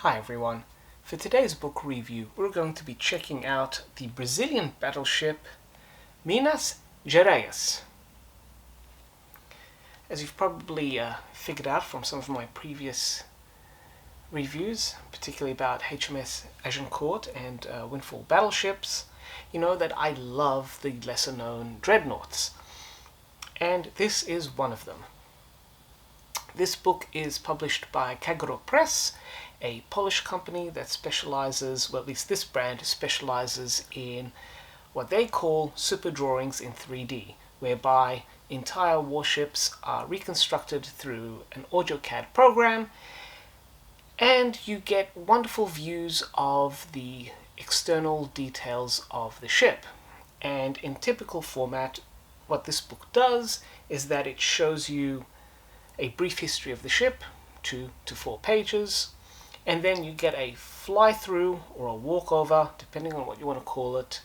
Hi everyone. For today's book review, we're going to be checking out the Brazilian battleship Minas Gerais. As you've probably figured out from some of my previous reviews, particularly about HMS Agincourt and Windfall battleships, you know that I love the lesser known dreadnoughts. And this is one of them. This book is published by Kagero Press, a Polish company that specializes, well, at least this brand specializes in what they call super drawings in 3D, whereby entire warships are reconstructed through an AutoCAD program, and you get wonderful views of the external details of the ship. And in typical format, what this book does is that it shows you a brief history of the ship, 2 to 4 pages, and then you get a fly-through or a walkover, depending on what you want to call it,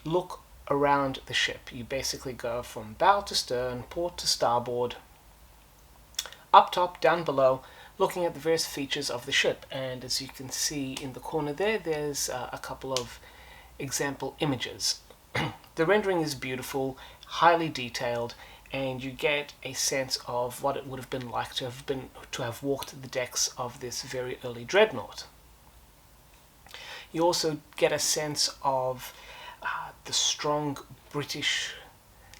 look around the ship. You basically go from bow to stern, port to starboard, up top, down below, looking at the various features of the ship. And as you can see in the corner there, there's a couple of example images. The rendering is beautiful, highly detailed, and you get a sense of what it would have been like to have walked the decks of this very early dreadnought. You also get a sense of the strong British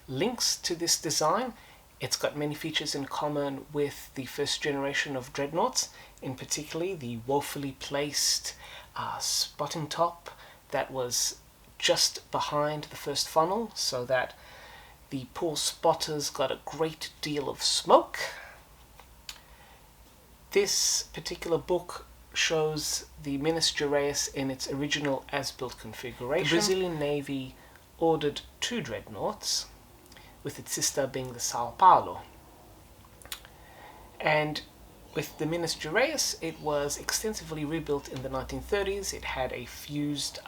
links to this design. It's got many features in common with the first generation of dreadnoughts, in particular the woefully placed spotting top that was just behind the first funnel, so that the poor spotters got a great deal of smoke. This particular book shows the Minas Gerais in its original as-built configuration. The Brazilian Navy ordered 2 dreadnoughts, with its sister being the Sao Paulo. And with the Minas Gerais, it was extensively rebuilt in the 1930s. It had a fused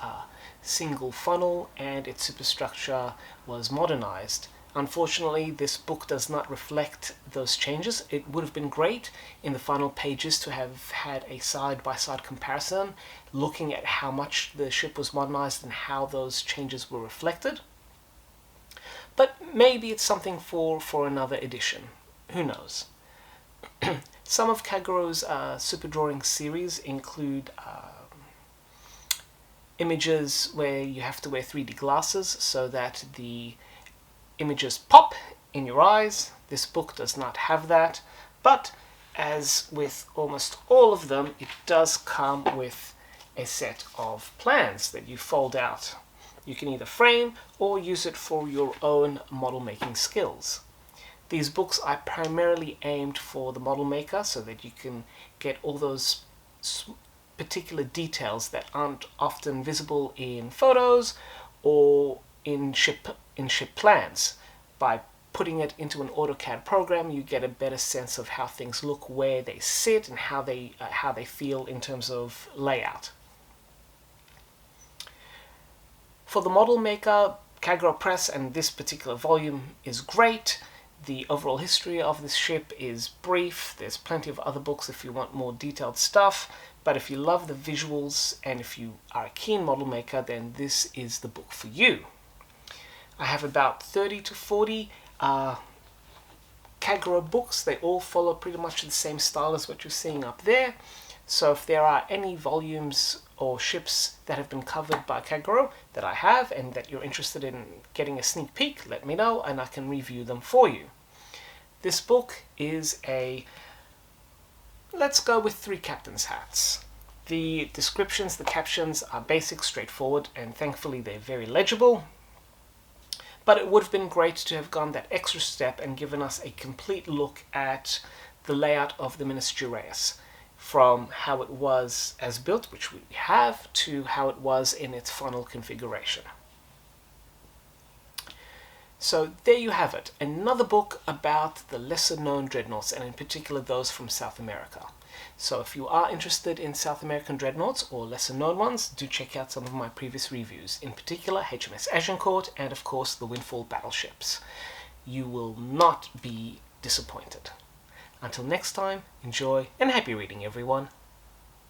single funnel, and its superstructure was modernized. Unfortunately, this book does not reflect those changes. It would have been great in the final pages to have had a side-by-side comparison, looking at how much the ship was modernized and how those changes were reflected. But maybe it's something for another edition. Who knows? Some of Kagero's super drawing series include images where you have to wear 3D glasses so that the images pop in your eyes. This book does not have that, but as with almost all of them, it does come with a set of plans that you fold out. You can either frame or use it for your own model making skills. These books are primarily aimed for the model maker so that you can get all those particular details that aren't often visible in photos or in ship plans. By putting it into an AutoCAD program, you get a better sense of how things look, where they sit, and how they feel in terms of layout. For the model maker, Kagero Press and this particular volume is great. The overall history of this ship is brief. There's plenty of other books if you want more detailed stuff, but if you love the visuals and if you are a keen model maker, then this is the book for you. I have about 30 to 40 Kagero books. They all follow pretty much the same style as what you're seeing up there. So if there are any volumes or ships that have been covered by Kagero that I have and that you're interested in getting a sneak peek, let me know and I can review them for you. This book is let's go with 3 captain's hats. The descriptions, the captions are basic, straightforward, and thankfully they're very legible. But it would have been great to have gone that extra step and given us a complete look at the layout of the Minas Gerais, from how it was as built, which we have, to how it was in its final configuration. So there you have it, another book about the lesser known dreadnoughts, and in particular those from South America. So if you are interested in South American dreadnoughts or lesser known ones, do check out some of my previous reviews, in particular HMS Agincourt and of course the Windfall battleships. You will not be disappointed. Until next time, enjoy and happy reading everyone.